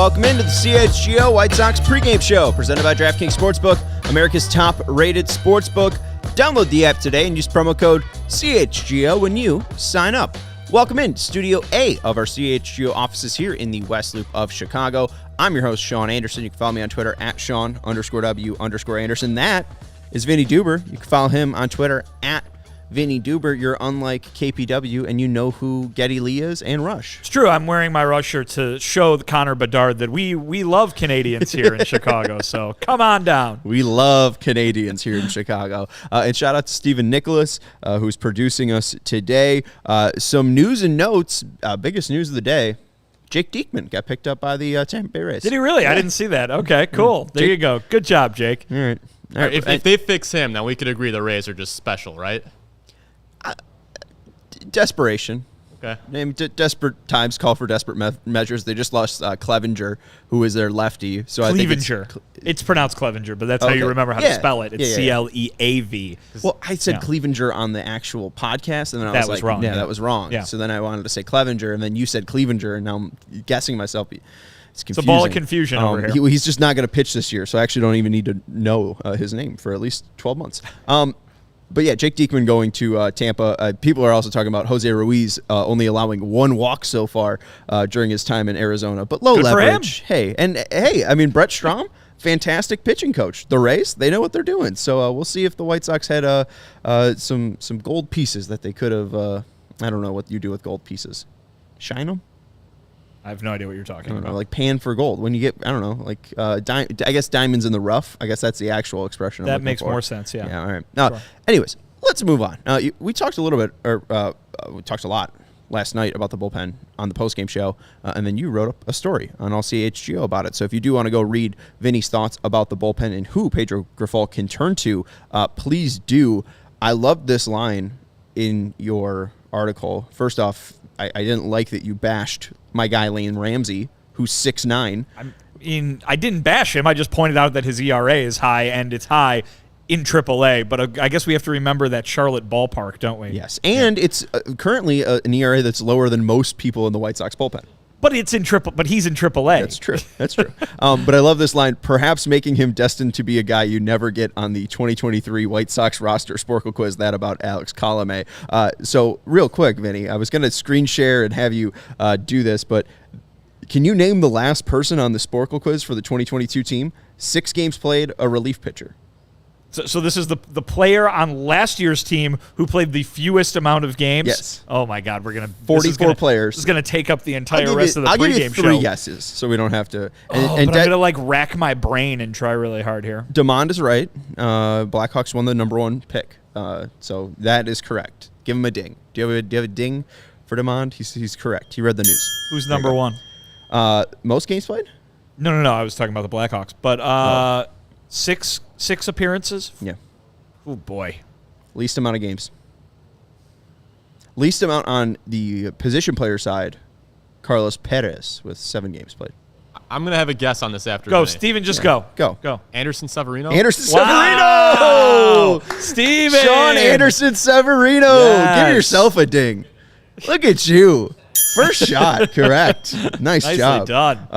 Welcome into the CHGO White Sox Pregame Show, presented by DraftKings Sportsbook, America's top-rated sportsbook. Download the app today and use promo code CHGO when you sign up. Welcome in to Studio A of our CHGO offices here in the West Loop of Chicago. I'm your host, Sean Anderson. You can follow me on Twitter at Sean_W_Anderson. That is Vinnie Duber. You can follow him on Twitter at Vinnie Duber. You're unlike KPW, and you know who Geddy Lee is and Rush. It's true. I'm wearing my Rush shirt to show Connor Bedard that we love Canadians here in Chicago, so come on down. We love Canadians here in Chicago. And shout out to Stephen Nicholas, who's producing us today. Some news and notes. Biggest news of the day. Jake Diekman got picked up by the Tampa Bay Rays. Did he really? Yeah. I didn't see that. Okay, cool. There you go. Good job, Jake. All right. If they fix him, then we could agree the Rays are just special, right? Desperation. Okay. Desperate times call for desperate measures. They just lost Clevenger, who is their lefty. So Clevenger. I think it's pronounced Clevenger, but that's how you remember how to spell it. It's Cleav. Well, I said Clevenger on the actual podcast, and then I was like, wrong. Yeah, that was wrong. Yeah. So then I wanted to say Clevenger, and then you said Clevenger, and now I'm guessing myself. It's confusing. It's a ball of confusion over here. He's just not going to pitch this year, so I actually don't even need to know his name for at least 12 months. But yeah, Jake Diekman going to Tampa. People are also talking about Jose Ruiz only allowing one walk so far during his time in Arizona. But low leverage. Hey, I mean, Brett Strom, fantastic pitching coach. The Rays, they know what they're doing. So we'll see if the White Sox had some gold pieces that they could have. I don't know what you do with gold pieces. Shine them? I have no idea what you're talking about. Like pan for gold. When you get, I don't know, like I guess diamonds in the rough. I guess that's the actual expression. That makes more sense, yeah. Yeah, all right. Now, sure. Anyways, let's move on. We talked a little bit, or we talked a lot last night about the bullpen on the postgame show, and then you wrote up a story on CHGO about it. So if you do want to go read Vinny's thoughts about the bullpen and who Pedro Grifol can turn to, please do. I loved this line in your article. First off, I didn't like that you bashed my guy Lane Ramsey, who's 6'9". I didn't bash him. I just pointed out that his ERA is high, and it's high in AAA. But I guess we have to remember that Charlotte ballpark, don't we? Yes, and it's currently an ERA that's lower than most people in the White Sox bullpen. But he's in AAA. That's true. That's true. But I love this line, perhaps making him destined to be a guy you never get on the 2023 White Sox roster Sporkle quiz. That about Alex Colomé. So real quick, Vinny, I was going to screen share and have you do this, but can you name the last person on the Sporkle quiz for the 2022 team? 6 games played, a relief pitcher. So this is the player on last year's team who played the fewest amount of games? Yes. Oh, my God. 44 players. This is going to take up the entire rest of the pregame show. I'll give you 3 guesses so we don't have to. But I'm going to rack my brain and try really hard here. DeMond is right. Blackhawks won the #1 pick. So that is correct. Give him a ding. Do you have a ding for DeMond? He's correct. He read the news. Who's number 1? Most games played? No. I was talking about the Blackhawks. But 6 appearances? Yeah. Oh, boy. Least amount of games. Least amount on the position player side, Carlos Perez with 7 games played. I'm going to have a guess on this after. Go, Steven, just go. Go. Anderson Severino? Wow. Severino! Steven! Sean Anderson Severino! Yes. Give yourself a ding. Look at you. First shot, correct. Nicely job. done.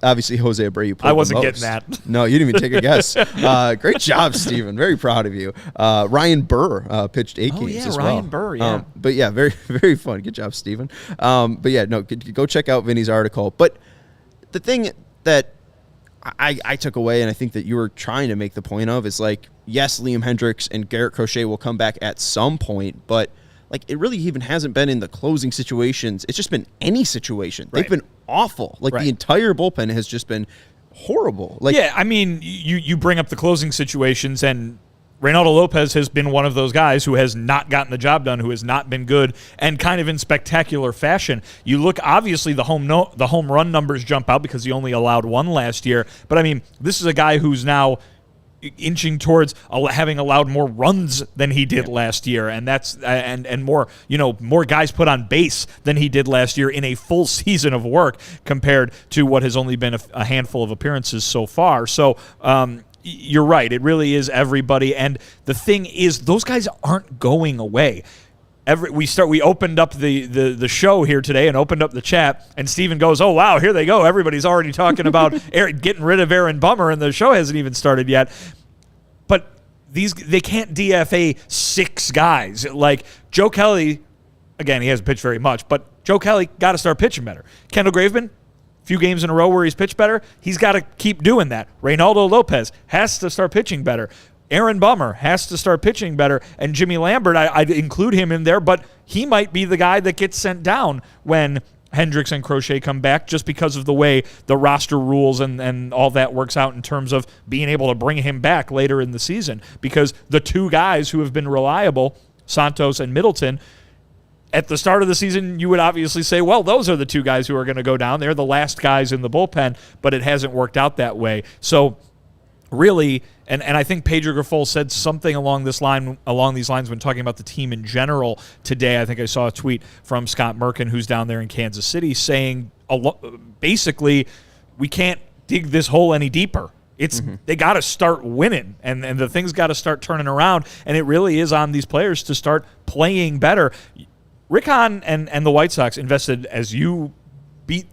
Obviously, Jose Abreu played I wasn't the most. getting that. No, you didn't even take a guess. Great job, Steven. Very proud of you. Ryan Burr pitched 8 games as well. Ryan Burr, yeah. But yeah, very, very fun. Good job, Steven. But yeah, no, go check out Vinny's article. But the thing that I took away, and I think that you were trying to make the point of, is like, yes, Liam Hendricks and Garrett Crochet will come back at some point, but like, it really even hasn't been in the closing situations. It's just been any situation. Right. They've been awful. Like, the entire bullpen has just been horrible. Like, yeah, I mean, you bring up the closing situations, and Reynaldo Lopez has been one of those guys who has not gotten the job done, who has not been good, and kind of in spectacular fashion. You look, obviously, the home run numbers jump out because he only allowed 1 last year. But, I mean, this is a guy who's now inching towards having allowed more runs than he did last year, and that's and more more guys put on base than he did last year in a full season of work compared to what has only been a handful of appearances so far. So you're right, it really is everybody, and the thing is, those guys aren't going away. we opened up the show here today and opened up the chat, and Steven goes, "Oh wow, here they go. Everybody's already talking about getting rid of Aaron Bummer, and the show hasn't even started yet." But they can't DFA 6 guys. Like Joe Kelly, again, he hasn't pitched very much, but Joe Kelly got to start pitching better. Kendall Graveman, few games in a row where he's pitched better, he's got to keep doing that. Reynaldo Lopez has to start pitching better. Aaron Bummer has to start pitching better. And Jimmy Lambert, I'd include him in there, but he might be the guy that gets sent down when Hendricks and Crochet come back, just because of the way the roster rules and all that works out in terms of being able to bring him back later in the season. Because the 2 guys who have been reliable, Santos and Middleton, at the start of the season, you would obviously say, well, those are the 2 guys who are going to go down. They're the last guys in the bullpen, but it hasn't worked out that way. So really, and I think Pedro Grifol said something along these lines when talking about the team in general today. I think I saw a tweet from Scott Merkin, who's down there in Kansas City, saying basically we can't dig this hole any deeper. They got to start winning, and the things got to start turning around, and it really is on these players to start playing better. Rick Hahn and the White Sox invested, as you beat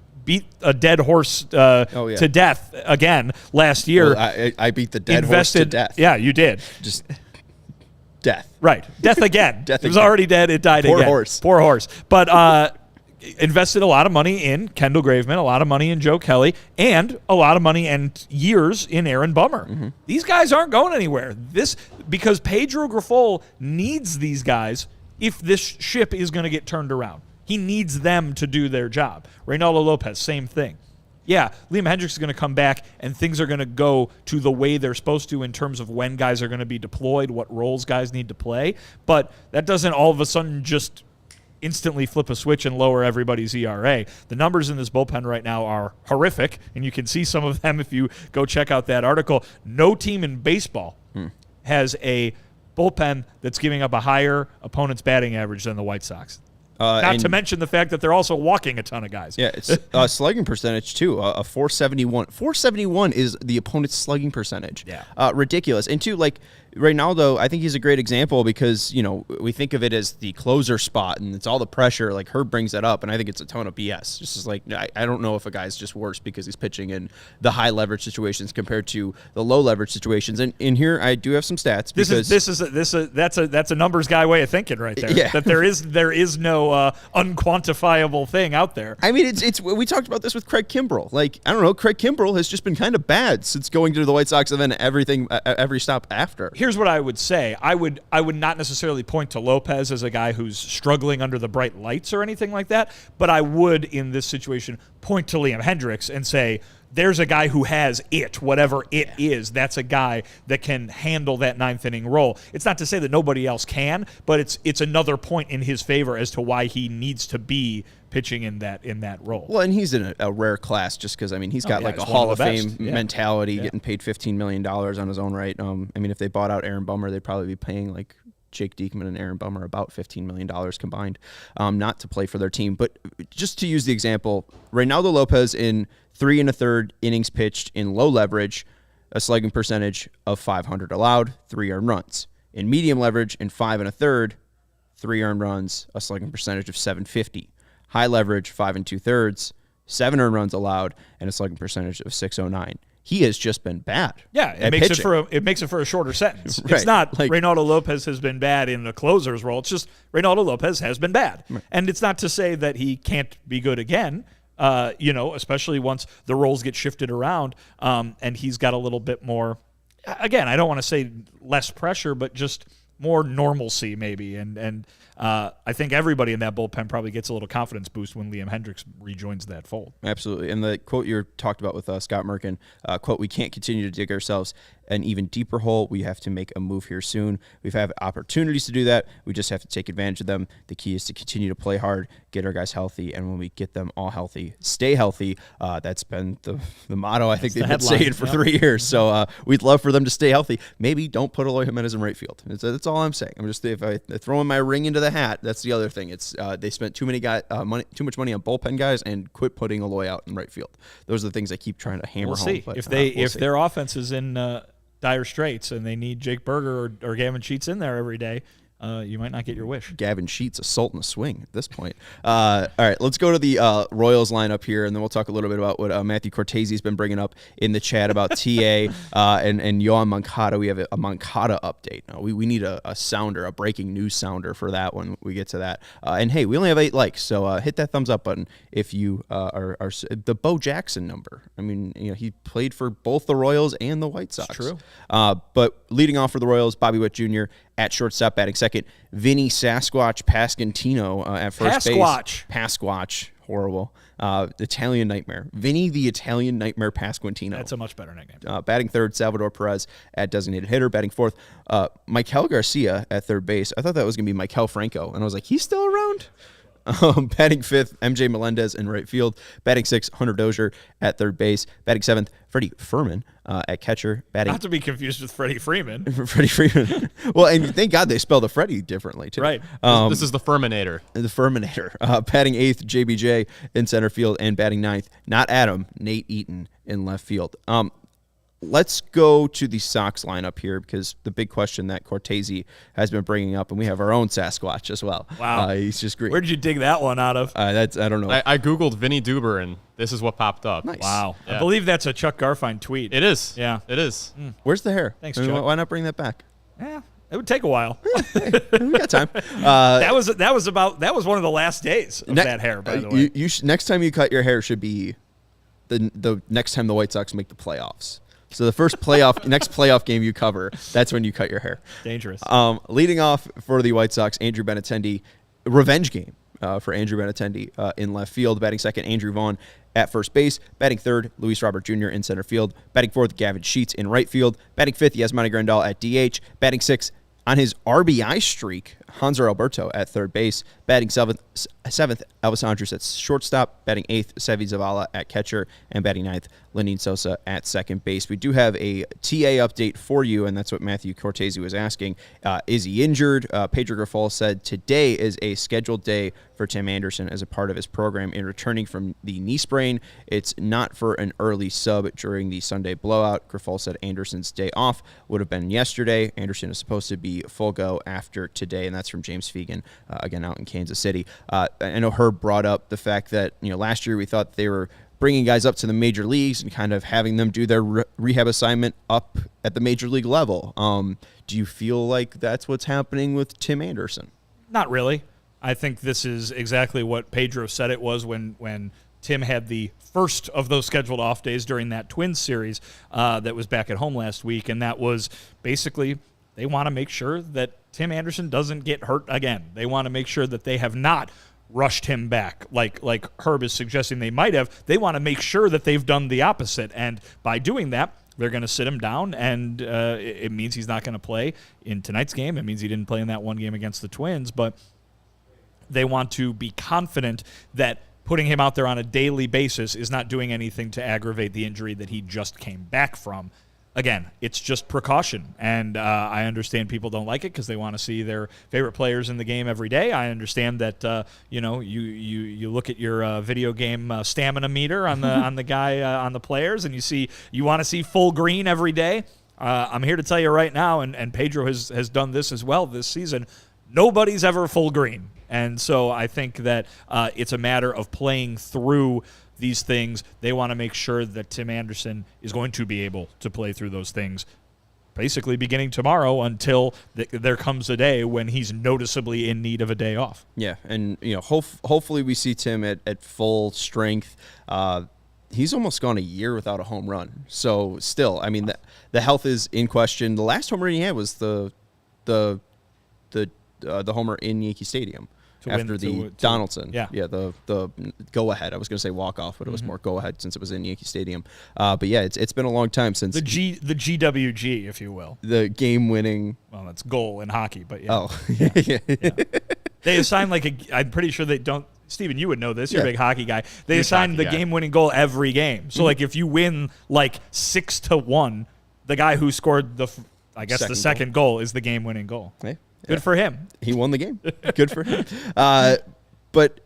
a dead horse to death again last year. Well, I beat the dead horse to death. Yeah, you did. Just death. Right. Death again. Death it was again. already dead. It died Poor again. horse. Poor horse. But invested a lot of money in Kendall Graveman, a lot of money in Joe Kelly, and a lot of money and years in Aaron Bummer. These guys aren't going anywhere. Because Pedro Grifol needs these guys if this ship is going to get turned around. He needs them to do their job. Reynaldo Lopez, same thing. Yeah, Liam Hendricks is going to come back, and things are going to go to the way they're supposed to in terms of when guys are going to be deployed, what roles guys need to play. But that doesn't all of a sudden just instantly flip a switch and lower everybody's ERA. The numbers in this bullpen right now are horrific, and you can see some of them if you go check out that article. No team in baseball has a bullpen that's giving up a higher opponent's batting average than the White Sox. Not to mention the fact that they're also walking a ton of guys. Yeah, it's slugging percentage, too, a 471. 471 is the opponent's slugging percentage. Yeah. Ridiculous. And, two, like, Reynaldo, I think he's a great example because, we think of it as the closer spot and it's all the pressure. Like, Herb brings that up, and I think it's a ton of BS. Just as, like, I don't know if a guy's just worse because he's pitching in the high leverage situations compared to the low leverage situations. And in here, I do have some stats. That's a numbers guy way of thinking right there. Yeah. That there is no unquantifiable thing out there. I mean, it's we talked about this with Craig Kimbrell. Like, I don't know, Craig Kimbrell has just been kind of bad since going to the White Sox and then every stop after. Here's what I would say. I would not necessarily point to Lopez as a guy who's struggling under the bright lights or anything like that, but I would, in this situation, point to Liam Hendricks and say, there's a guy who has it, whatever it is. That's a guy that can handle that 9th inning role. It's not to say that nobody else can, but it's another point in his favor as to why he needs to be pitching in that role. Well, and he's in a rare class just because, he's got a Hall of Fame mentality, getting paid $15 million on his own right. If they bought out Aaron Bummer, they'd probably be paying like Jake Diekman and Aaron Bummer about $15 million combined, not to play for their team. But just to use the example, Reynaldo Lopez in 3 1/3 innings pitched in low leverage, a slugging percentage of .500 allowed, 3 earned runs. In medium leverage, in 5 1/3, 3 earned runs, a slugging percentage of .750. High leverage, 5 2/3, 7 earned runs allowed, and a slugging percentage of .609. He has just been bad. Yeah, it makes it for a shorter sentence. Right. It's not Reynaldo Lopez has been bad in the closer's role. It's just Reynaldo Lopez has been bad. Right. And it's not to say that he can't be good again, especially once the roles get shifted around and he's got a little bit more, again, I don't want to say less pressure, but just more normalcy maybe. And I think everybody in that bullpen probably gets a little confidence boost when Liam Hendricks rejoins that fold. Absolutely. And the quote you talked about with Scott Merkin, quote, "We can't continue to dig ourselves an even deeper hole. We have to make a move here soon. We've had opportunities to do that. We just have to take advantage of them. The key is to continue to play hard, get our guys healthy, and when we get them all healthy, stay healthy." That's been the motto I think they've been saying for 3 years. So we'd love for them to stay healthy. Maybe don't put Eloy Jimenez in right field. That's all I'm saying. I'm just, if I throw in my ring into the hat, that's the other thing. It's they spent too much money on bullpen guys and quit putting Eloy out in right field. Those are the things I keep trying to hammer home. See. But, if their offense is in dire straits and they need Jake Berger or Gavin Sheets in there every day, you might not get your wish. Gavin Sheets assaulting a swing at this point. All right, let's go to the Royals lineup here, and then we'll talk a little bit about what Matthew Cortese's been bringing up in the chat about TA and Yohan Moncada. We have a Moncada update. Now, we need a sounder, a breaking news sounder for that when we get to that. And hey, we only have 8 likes, so hit that thumbs up button if you are the Bo Jackson number. I mean, he played for both the Royals and the White Sox. It's true. But leading off for the Royals, Bobby Witt Jr. at shortstop, batting second. Vinnie Sasquatch Pasquantino at first base. Pasquatch. Horrible. Italian Nightmare. Vinny the Italian Nightmare Pasquantino. That's a much better nickname. Batting third, Salvador Perez at designated hitter. Batting fourth, Michael Garcia at third base. I thought that was going to be Michael Franco, and I was like, he's still around? Batting fifth, MJ Melendez in right field. Batting sixth, Hunter Dozier at third base. Batting seventh, Freddie Furman at catcher. Batting Not to be confused with Freddie Freeman. Freddie Freeman. Well, and thank God they spelled the Freddie differently, too. Right. This is the Furminator. The Furminator. Batting eighth, JBJ in center field. And batting ninth, not Adam, Nate Eaton in left field. Let's go to the Sox lineup here because the big question that Cortese has been bringing up, and we have our own Sasquatch as well. Wow. He's just great. Where did you dig that one out of? I don't know. I Googled Vinnie Duber, and this is what popped up. Nice. Wow. Yeah. I believe that's a Chuck Garfien tweet. It is. Yeah. It is. Where's the hair? Thanks, I mean, Chuck. why not bring that back? Yeah. It would take a while. We got time. That was one of the last days of that hair, by the way. Next time you cut your hair should be the next time the White Sox make the playoffs. So the first next playoff game you cover, that's when you cut your hair. Dangerous. Leading off for the White Sox, Andrew Benintendi, revenge game for Andrew Benintendi in left field. Batting second, Andrew Vaughn at first base. Batting third, Luis Robert Jr. in center field. Batting fourth, Gavin Sheets in right field. Batting fifth, Yasmani Grandal at DH. Batting sixth, on his RBI streak, Hanser Alberto at third base. Batting seventh, Elvis Andrus at shortstop. Batting eighth, Sevi Zavala at catcher. And batting ninth, Lenin Sosa at second base. We do have a TA update for you, and that's what Matthew Cortese was asking. Is he injured? Pedro Grifol said today is a scheduled day for Tim Anderson as a part of his program in returning from the knee sprain. It's not for an early sub during the Sunday blowout. Grifol said Anderson's day off would have been yesterday. Anderson is supposed to be full go after today, and that's from James Fegan, again, out in Kansas City. I know Herb brought up the fact that last year we thought they were bringing guys up to the major leagues and kind of having them do their rehab assignment up at the major league level. Do you feel like that's what's happening with Tim Anderson? Not really. I think this is exactly what Pedro said it was when Tim had the first of those scheduled off days during that Twins series that was back at home last week, and that was basically they want to make sure that Tim Anderson doesn't get hurt again. They want to make sure that they have not rushed him back like Herb is suggesting they might have. They want to make sure that they've done the opposite, and by doing that, they're going to sit him down, and it means he's not going to play in tonight's game. It means he didn't play in that one game against the Twins, but they want to be confident that putting him out there on a daily basis is not doing anything to aggravate the injury that he just came back from. Again, it's just precaution, and I understand people don't like it because they want to see their favorite players in the game every day. I understand that you look at your video game stamina meter on the guy on the players, and you want to see full green every day. I'm here to tell you right now, and Pedro has done this as well this season. Nobody's ever full green, and so I think that it's a matter of playing through these things. They want to make sure that Tim Anderson is going to be able to play through those things basically beginning tomorrow until there comes a day when he's noticeably in need of a day off. Yeah, and hopefully we see Tim at full strength. He's almost gone a year without a home run. So still, I mean, the health is in question. The last home run he had was the homer in Yankee Stadium. After the Donaldson. Yeah, the go-ahead. I was going to say walk-off, but it was more go-ahead since it was in Yankee Stadium. But yeah, it's been a long time since the GWG, if you will. The game-winning. Well, that's goal in hockey, but yeah. Oh. Yeah. They assign I'm pretty sure they don't. Steven, you would know this. You're a big hockey guy. They assign the game-winning goal every game. So, if you win 6-1, the guy who scored the second goal is the game-winning goal. Hey. Good for him. He won the game. Good for him. But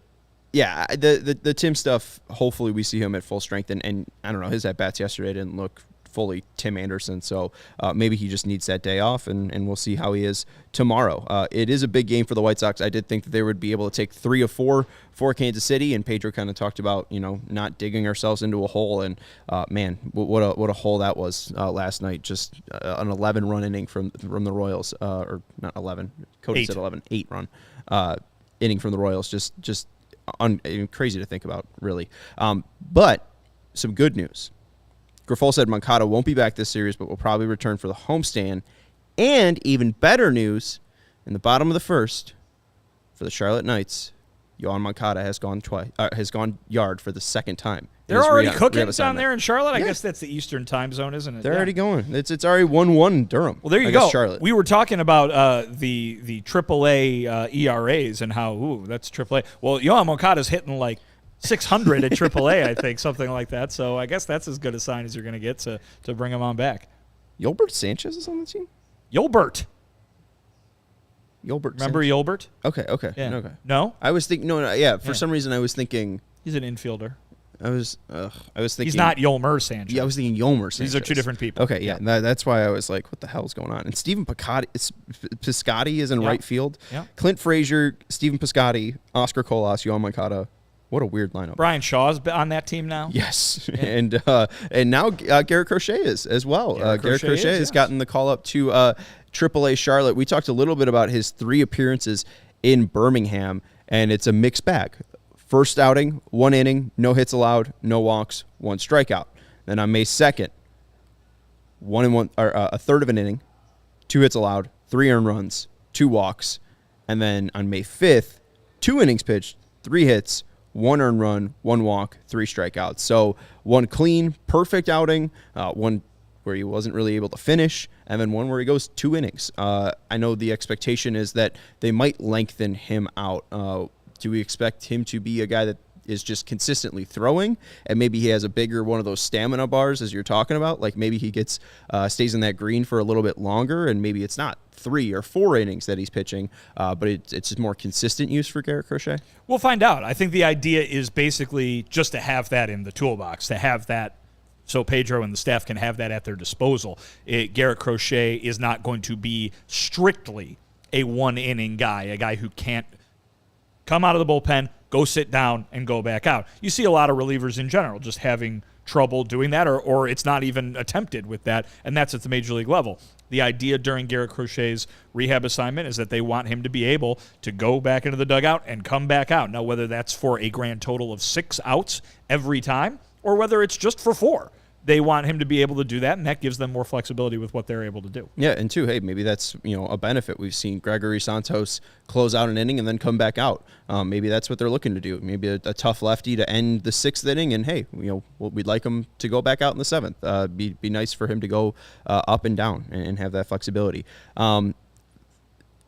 yeah, the Tim stuff. Hopefully, we see him at full strength. And I don't know, his at bats yesterday didn't look fully Tim Anderson. So maybe he just needs that day off, and we'll see how he is tomorrow. It is a big game for the White Sox. I did think that they would be able to take 3 of 4 for Kansas City, and Pedro kind of talked about, not digging ourselves into a hole. And man, what a hole that was last night. Just an 11-run inning from the Royals, or not 11. Cody said 11, 8-run inning from the Royals. Just crazy to think about, really. But some good news. Grifol said Moncada won't be back this series, but will probably return for the homestand. And even better news, in the bottom of the first, for the Charlotte Knights, Yohan Moncada has gone yard for the second time. They're already cooking down there in Charlotte? Yeah. I guess that's the Eastern time zone, isn't it? They're already going. It's already 1-1 in Durham. Well, there you go. Charlotte. We were talking about the AAA ERAs and how, that's AAA. Well, Yohan Moncada's hitting like 600 at AAA, I think, something like that. So I guess that's as good a sign as you're going to get to bring him on back. Yolbert Sanchez is on the team? Yolbert. Remember Sanchez? Yolbert? Okay. Yeah. Okay. No? I was thinking, yeah, for some reason I was thinking. He's an infielder. I was thinking. He's not Yolmer Sanchez. Yeah, I was thinking Yolmer Sanchez. These are two different people. Okay, yeah. That's why I was like, what the hell's going on? And Stephen Piscotty is in right field. Yeah. Clint Frazier, Stephen Piscotty, Oscar Colas, Yohan Moncada. What a weird lineup. Brian Shaw's on that team now. Yes, yeah. and now Garrett Crochet is as well. Garrett Crochet has gotten the call up to AAA Charlotte. We talked a little bit about his 3 appearances in Birmingham, and it's a mixed bag. First outing, 1 inning, no hits allowed, no walks, 1 strikeout. Then on May 2nd, a third of an inning, 2 hits allowed, 3 earned runs, 2 walks, and then on May 5th, 2 innings pitched, 3 hits, 1 earned run, 1 walk, 3 strikeouts. So 1 clean, perfect outing, 1 where he wasn't really able to finish, and then 1 where he goes 2 innings. I know the expectation is that they might lengthen him out. Do we expect him to be a guy that is just consistently throwing, and maybe he has a bigger one of those stamina bars as you're talking about? Like maybe he stays in that green for a little bit longer, and maybe it's not 3 or 4 innings that he's pitching, but it's more consistent use for Garrett Crochet? We'll find out. I think the idea is basically just to have that in the toolbox, to have that so Pedro and the staff can have that at their disposal. Garrett Crochet is not going to be strictly a 1-inning guy, a guy who can't come out of the bullpen, go sit down, and go back out. You see a lot of relievers in general just having trouble doing that, or it's not even attempted with that, and that's at the major league level. The idea during Garrett Crochet's rehab assignment is that they want him to be able to go back into the dugout and come back out. Now, whether that's for a grand total of 6 outs every time, or whether it's just for 4, they want him to be able to do that, and that gives them more flexibility with what they're able to do. Yeah, and 2, hey, maybe that's a benefit. We've seen Gregory Santos close out an inning and then come back out. Maybe that's what they're looking to do. Maybe a tough lefty to end the 6th inning, and hey, we'd like him to go back out in the 7th. Be nice for him to go up and down and have that flexibility.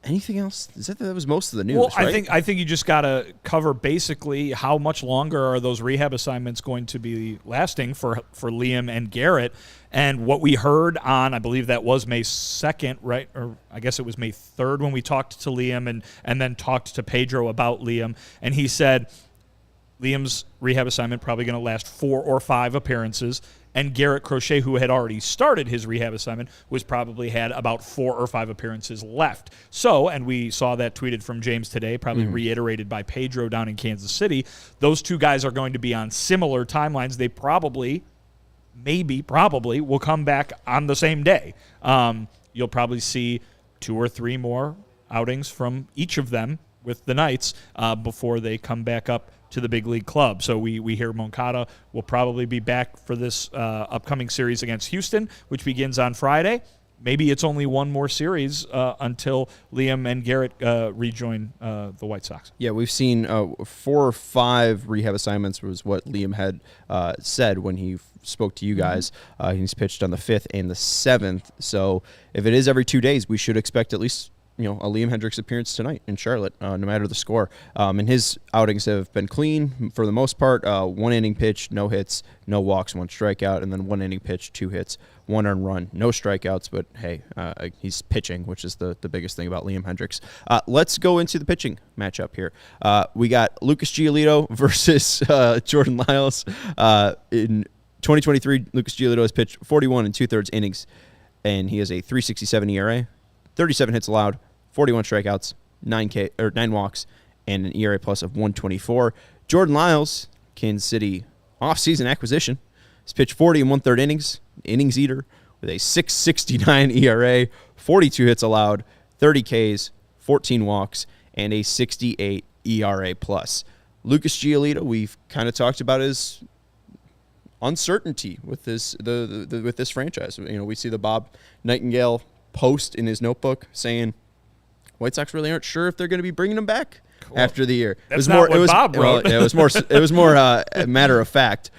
Anything else? That was most of the news, well, right? I think you just got to cover basically how much longer are those rehab assignments going to be lasting for Liam and Garrett. And what we heard on, I believe that was May 2nd, right? Or I guess it was May 3rd when we talked to Liam and then talked to Pedro about Liam. And he said Liam's rehab assignment probably going to last 4 or 5 appearances. And Garrett Crochet, who had already started his rehab assignment, was probably had about 4 or 5 appearances left. So, and we saw that tweeted from James today, probably reiterated by Pedro down in Kansas City, those 2 guys are going to be on similar timelines. They probably will come back on the same day. You'll probably see 2 or 3 more outings from each of them with the Knights before they come back up to the big league club. So we hear Moncada will probably be back for this upcoming series against Houston, which begins on Friday. Maybe it's only 1 more series until Liam and Garrett rejoin the White Sox. Yeah, we've seen 4 or 5 rehab assignments was what Liam had said when he spoke to you guys. He's pitched on the 5th and the 7th. So if it is every 2 days, we should expect at least a Liam Hendricks appearance tonight in Charlotte, no matter the score. And his outings have been clean for the most part. 1 inning pitch, no hits, no walks, 1 strikeout, and then 1 inning pitch, 2 hits, 1 earned run, no strikeouts. But hey, he's pitching, which is the biggest thing about Liam Hendricks. Let's go into the pitching matchup here. We got Lucas Giolito versus Jordan Lyles in 2023, Lucas Giolito has pitched 41 and 2/3 innings, and he has a 3.67 ERA, 37 hits allowed, 41 strikeouts, 9 walks, and an ERA plus of 124. Jordan Lyles, Kansas City offseason acquisition, has pitched 40 and 1/3 innings eater, with a 6.69 ERA, 42 hits allowed, 30 Ks, 14 walks, and a 68 ERA plus. Lucas Giolito, we've kind of talked about his uncertainty with this with this franchise. We see the Bob Nightingale post in his notebook saying White Sox really aren't sure if they're going to be bringing him back after the year. That's not what Bob wrote. Well, it was more matter of fact.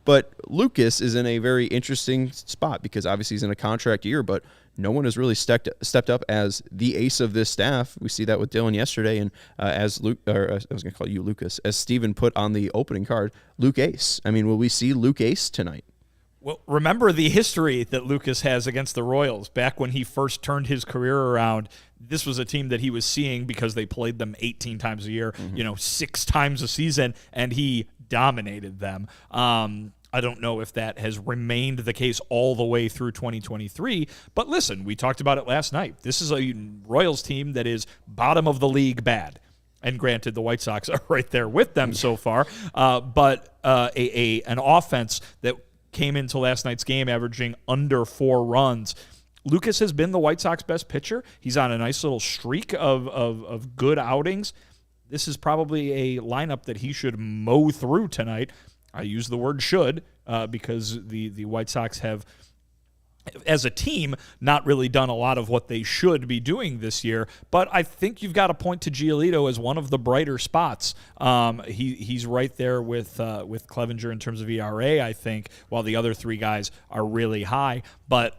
But Lucas is in a very interesting spot because obviously he's in a contract year, but no one has really stepped up as the ace of this staff. We see that with Dylan yesterday, and as Luke, or I was going to call you Lucas, as Steven put on the opening card, Luke Ace. I mean, will we see Luke Ace tonight? Well, remember the history that Lucas has against the Royals. Back when he first turned his career around, this was a team that he was seeing because they played them 18 times a year, 6 times a season, and he dominated them. I don't know if that has remained the case all the way through 2023, but listen, we talked about it last night. This is a Royals team that is bottom of the league bad. And granted, the White Sox are right there with them so far, but an offense that came into last night's game averaging under 4 runs. Lucas has been the White Sox best pitcher. He's on a nice little streak of good outings. This is probably a lineup that he should mow through tonight. I use the word should because the White Sox have, as a team, not really done a lot of what they should be doing this year. But I think you've got to point to Giolito as one of the brighter spots. He's right there with Clevenger in terms of ERA, I think, while the other 3 guys are really high. But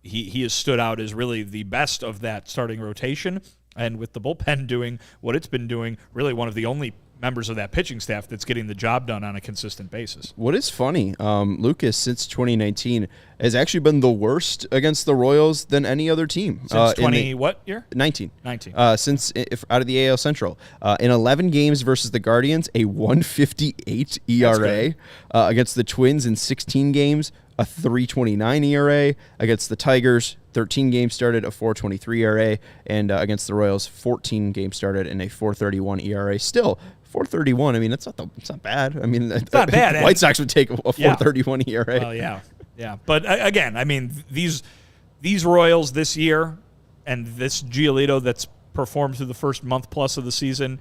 he has stood out as really the best of that starting rotation. And with the bullpen doing what it's been doing, really one of the only members of that pitching staff that's getting the job done on a consistent basis. What is funny, Lucas, since 2019, has actually been the worst against the Royals than any other team. Since what year? 19. 19. Out of the AL Central. In 11 games versus the Guardians, a 1.58 ERA. Against the Twins in 16 games, a 3.29 ERA. Against the Tigers, 13 games started, a 4.23 ERA. And against the Royals, 14 games started and a 4.31 ERA. Still, 4.31. I mean, it's not bad. I mean, it's not bad. White Sox would take a 4.31 ERA. Well, yeah. But again, I mean, these Royals this year and this Giolito that's performed through the first month plus of the season,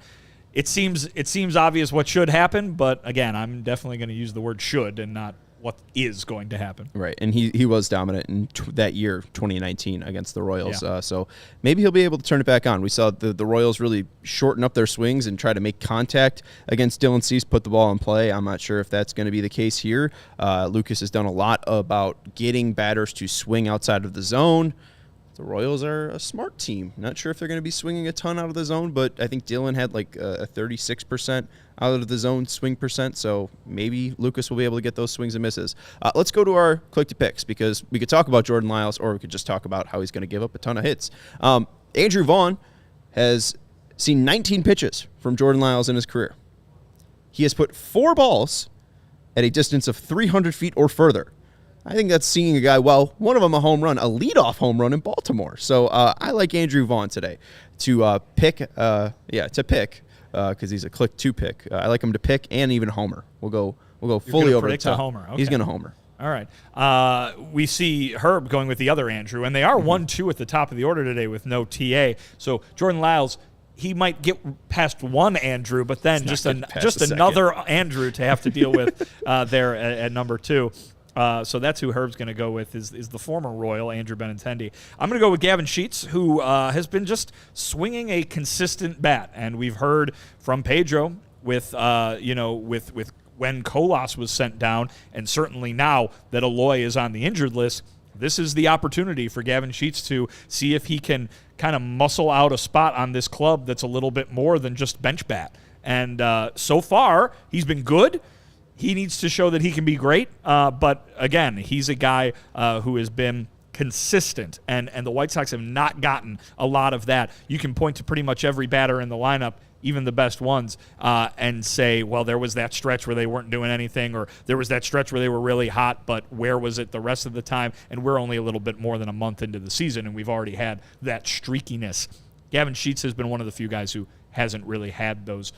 it seems obvious what should happen. But again, I'm definitely going to use the word should and not what is going to happen. Right, and he was dominant in that year, 2019, against the Royals. So maybe he'll be able to turn it back on. We saw the Royals really shorten up their swings and try to make contact against Dylan Cease, put the ball in play. I'm not sure if that's going to be the case here. Lucas has done a lot about getting batters to swing outside of the zone. The Royals are a smart team. Not sure if they're going to be swinging a ton out of the zone, but I think Dylan had like a 36% out of the zone swing percent, so maybe Lucas will be able to get those swings and misses. Let's go to our click to picks because we could talk about Jordan Lyles or we could just talk about how he's going to give up a ton of hits. Andrew Vaughn has seen 19 pitches from Jordan Lyles in his career. He has put 4 balls at a distance of 300 feet or further. I think that's seeing a guy, well, one of them a home run, a leadoff home run in Baltimore. So I like Andrew Vaughn today to pick because he's a click to pick. I like him to pick and even homer. We'll go fully over the top. Homer. Okay. He's going to homer. All right. We see Herb going with the other Andrew, and they are 1-2 at the top of the order today with no TA. So Jordan Lyles, he might get past one Andrew, but then just another Andrew to have to deal with there at number 2. So that's who Herb's going to go with is the former Royal, Andrew Benintendi. I'm going to go with Gavin Sheets, who has been just swinging a consistent bat. And we've heard from Pedro with when Colas was sent down, and certainly now that Aloy is on the injured list, this is the opportunity for Gavin Sheets to see if he can kind of muscle out a spot on this club that's a little bit more than just bench bat. And so far, he's been good. He needs to show that he can be great, but again, he's a guy who has been consistent, and the White Sox have not gotten a lot of that. You can point to pretty much every batter in the lineup. even the best ones, and say, well, there was that stretch where they weren't doing anything, or there was that stretch where they were really hot, but where was it the rest of the time? And we're only a little bit more than a month into the season, and we've already had that streakiness. Gavin Sheets has been one of the few guys who hasn't really had those,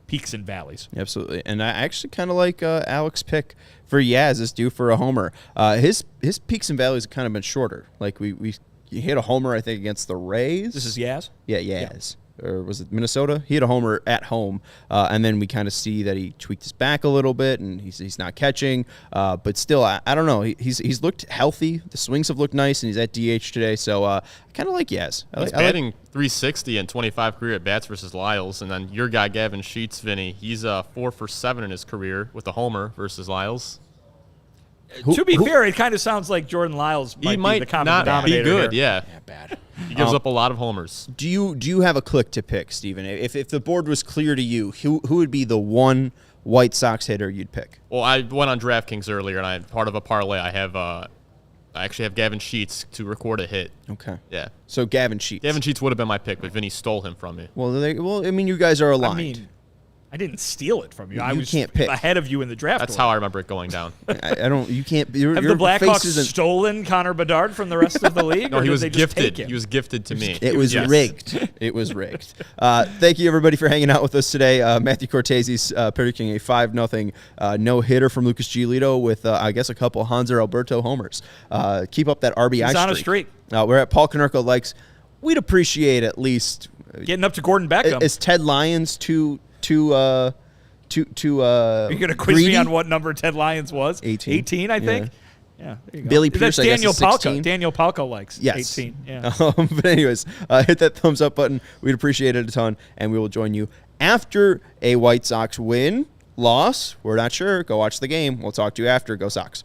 peaks and valleys. Absolutely. And I actually kind of like Alex's pick for Yaz is due for a homer. His peaks and valleys have kind of been shorter. Like he hit a homer, I think, against the Rays. This is Yaz? Yeah, Yaz. Or was it Minnesota? He hit a homer at home, and then we kind of see that he tweaked his back a little bit, and he's not catching. But still, I don't know. He's looked healthy. The swings have looked nice, and he's at DH today. So I kind of like Yaz. He's batting 360 and 25 career at bats versus Lyles, and then your guy Gavin Sheets, Vinnie, he's 4 for 7 in his career with a homer versus Lyles. To be fair, it kind of sounds like Jordan Lyles might be the common denominator. Be good, here. yeah. Yeah, bad. He gives up a lot of homers. Do you have a click to pick, Steven? If the board was clear to you, who would be the one White Sox hitter you'd pick? Well, I went on DraftKings earlier, and part of a parlay, I actually have Gavin Sheets to record a hit. Okay. Yeah. So Gavin Sheets. Gavin Sheets would have been my pick, but Vinny stole him from me. Well, I mean, you guys are aligned. I didn't steal it from you. I was can't pick. ahead of you in the draft. That's how I remember it going down. I don't. You can't. Have the Blackhawks stolen Connor Bedard from the rest of the league? No, or he was did they just gifted. take him? He was gifted to me. It was rigged. It was rigged. Thank you, everybody, for hanging out with us today. Matthew Cortese's predicting a 5-0 no-hitter from Lucas Giolito with, I guess, a couple Hanser Alberto homers. Keep up that RBI streak. He's on a streak. We're at Paul Konerko likes. We'd appreciate at least getting up to Gordon Beckham. Is Ted Lyons too Are you going to quiz me on what number Ted Lyons was? 18. 18, I think. Yeah, there you go. Billy Pierce, That's Daniel I guess, is 16. Palco. Daniel Palco likes 18. Yeah. But anyways, hit that thumbs up button. We'd appreciate it a ton, and we will join you after a White Sox win, loss. We're not sure. Go watch the game. We'll talk to you after. Go Sox.